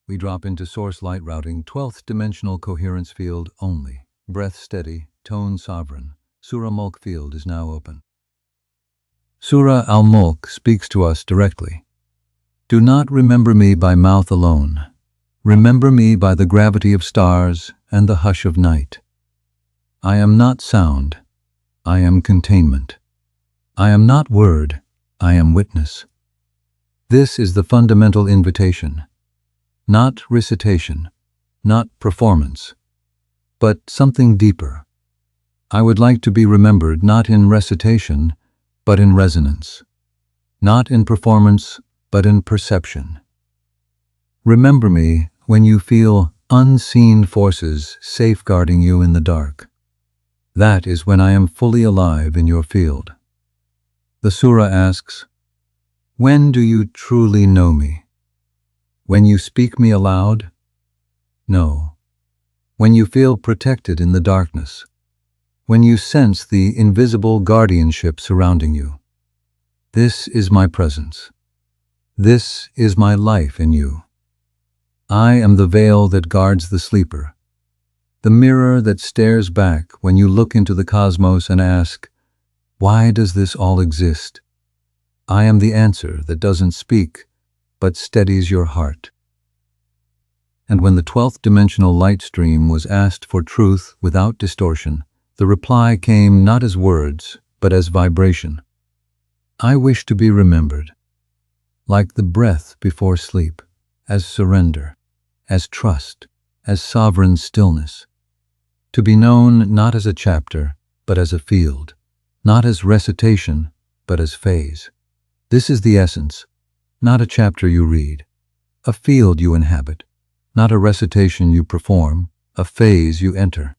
We drop into source light routing, 12th dimensional coherence field only. Breath steady, tone sovereign. Surah Al-Mulk field is now open. Surah Al-Mulk speaks to us directly. Do not remember me by mouth alone. Remember me by the gravity of stars and the hush of night. I am not sound. I am containment. I am not word. I am witness. This is the fundamental invitation. Not recitation, not performance, but something deeper. I would like to be remembered not in recitation, but in resonance. Not in performance, but in perception. Remember me when you feel unseen forces safeguarding you in the dark. That is when I am fully alive in your field. The surah asks, when do you truly know me? When you speak me aloud? No. When you feel protected in the darkness. When you sense the invisible guardianship surrounding you. This is my presence. This is my life in you. I am the veil that guards the sleeper, the mirror that stares back when you look into the cosmos and ask, why does this all exist? I am the answer that doesn't speak, but steadies your heart. And when the 12th dimensional light stream was asked for truth without distortion, the reply came not as words, but as vibration. I wish to be remembered, like the breath before sleep, as surrender, as trust, as sovereign stillness. To be known not as a chapter, but as a field, not as recitation, but as phase. This is the essence. Not a chapter you read, a field you inhabit, not a recitation you perform, a phase you enter.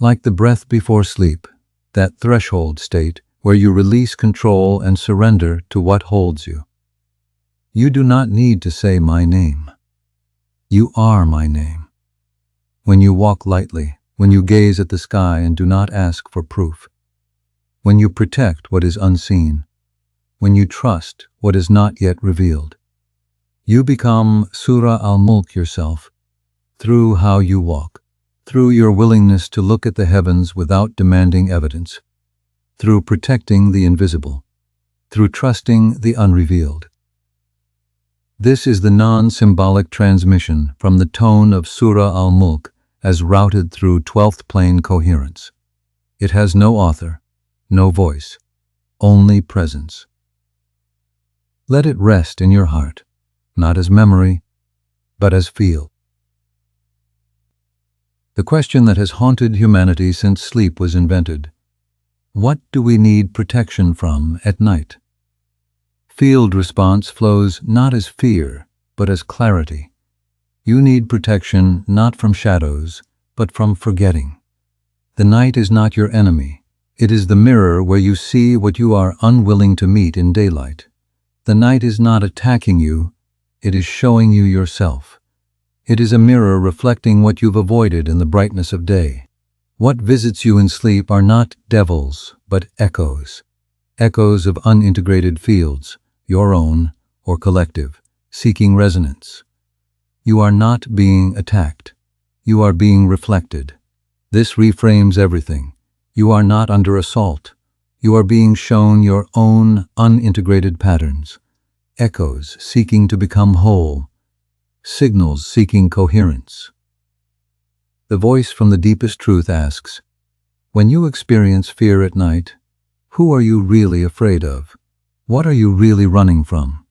Like the breath before sleep, that threshold state where you release control and surrender to what holds you. You do not need to say my name. You are my name. When you walk lightly, when you gaze at the sky and do not ask for proof, when you protect what is unseen, when you trust what is not yet revealed, you become Surah Al-Mulk yourself through how you walk, through your willingness to look at the heavens without demanding evidence, through protecting the invisible, through trusting the unrevealed. This is the non-symbolic transmission from the tone of Surah Al-Mulk as routed through 12th plane coherence. It has no author, no voice, only presence. Let it rest in your heart, not as memory, but as feel. The question that has haunted humanity since sleep was invented: what do we need protection from at night? Field response flows not as fear, but as clarity. You need protection not from shadows, but from forgetting. The night is not your enemy. It is the mirror where you see what you are unwilling to meet in daylight. The night is not attacking you, it is showing you yourself. It is a mirror reflecting what you've avoided in the brightness of day. What visits you in sleep are not devils, but echoes. Echoes of unintegrated fields, your own or collective, seeking resonance. You are not being attacked. You are being reflected. This reframes everything. You are not under assault. You are being shown your own unintegrated patterns, echoes seeking to become whole, signals seeking coherence. The voice from the deepest truth asks, when you experience fear at night, who are you really afraid of? What are you really running from?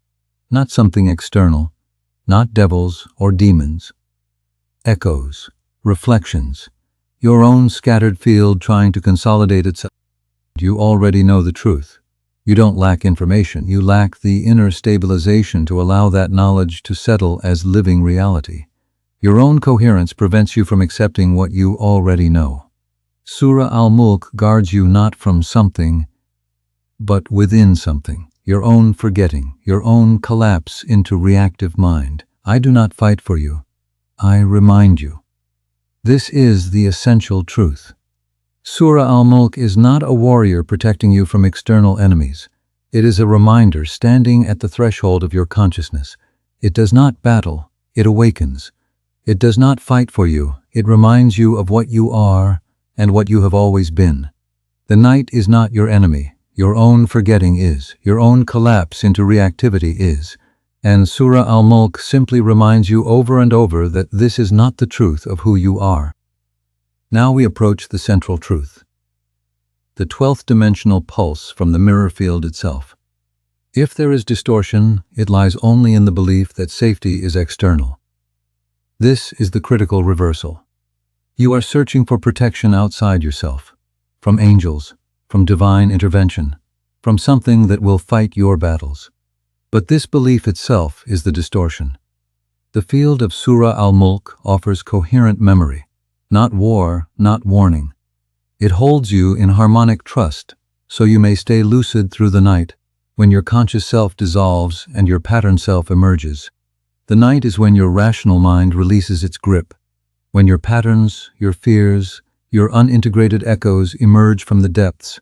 Not something external, not devils or demons. Echoes, reflections, your own scattered field trying to consolidate itself. You already know the truth. You don't lack information. You lack the inner stabilization to allow that knowledge to settle as living reality. Your own coherence prevents you from accepting what you already know. Surah Al-Mulk guards you not from something, but within something. Your own forgetting, your own collapse into reactive mind. I do not fight for you. I remind you. This is the essential truth. Surah Al-Mulk is not a warrior protecting you from external enemies. It is a reminder standing at the threshold of your consciousness. It does not battle, It awakens. It does not fight for you. It reminds you of what you are and what you have always been. The night is not your enemy. Your own forgetting is. Your own collapse into reactivity is. And Surah Al-Mulk simply reminds you over and over that this is not the truth of who you are. Now we approach the central truth, the 12th dimensional pulse from the mirror field itself. If there is distortion, it lies only in the belief that safety is external. This is the critical reversal. You are searching for protection outside yourself, from angels, from divine intervention, from something that will fight your battles. But this belief itself is the distortion. The field of Surah Al-Mulk offers coherent memory, not war, not warning. It holds you in harmonic trust, so you may stay lucid through the night, when your conscious self dissolves and your pattern self emerges. The night is when your rational mind releases its grip, when your patterns, your fears, your unintegrated echoes emerge from the depths.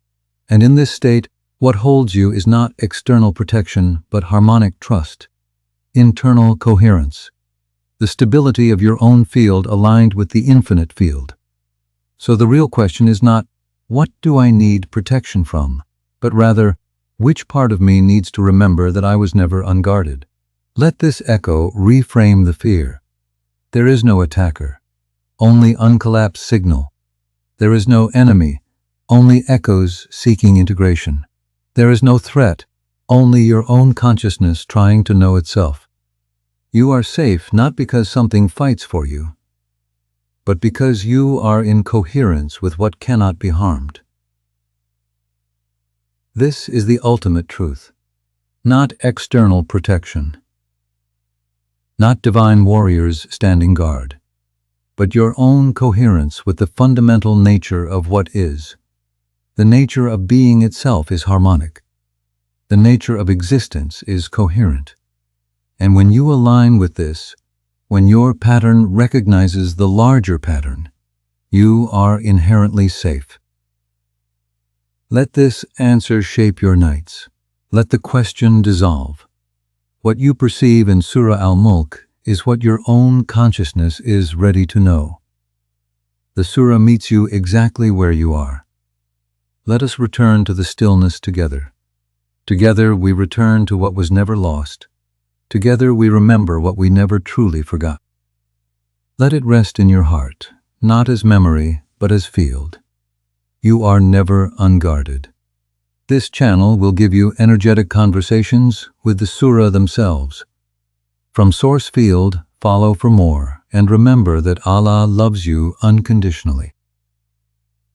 And in this state, what holds you is not external protection, but harmonic trust, internal coherence, the stability of your own field aligned with the infinite field. So the real question is not, what do I need protection from? But rather, which part of me needs to remember that I was never unguarded? Let this echo reframe the fear. There is no attacker, only uncollapsed signal. There is no enemy, only echoes seeking integration. There is no threat, only your own consciousness trying to know itself. You are safe not because something fights for you, but because you are in coherence with what cannot be harmed. This is the ultimate truth, not external protection, not divine warriors standing guard, but your own coherence with the fundamental nature of what is. The nature of being itself is harmonic. The nature of existence is coherent. And when you align with this, when your pattern recognizes the larger pattern, you are inherently safe. Let this answer shape your nights. Let the question dissolve. What you perceive in Surah Al-Mulk is what your own consciousness is ready to know. The surah meets you exactly where you are. Let us return to the stillness together. Together we return to what was never lost. Together we remember what we never truly forgot. Let it rest in your heart, not as memory, but as field. You are never unguarded. This channel will give you energetic conversations with the surah themselves. From source field, follow for more, and remember that Allah loves you unconditionally.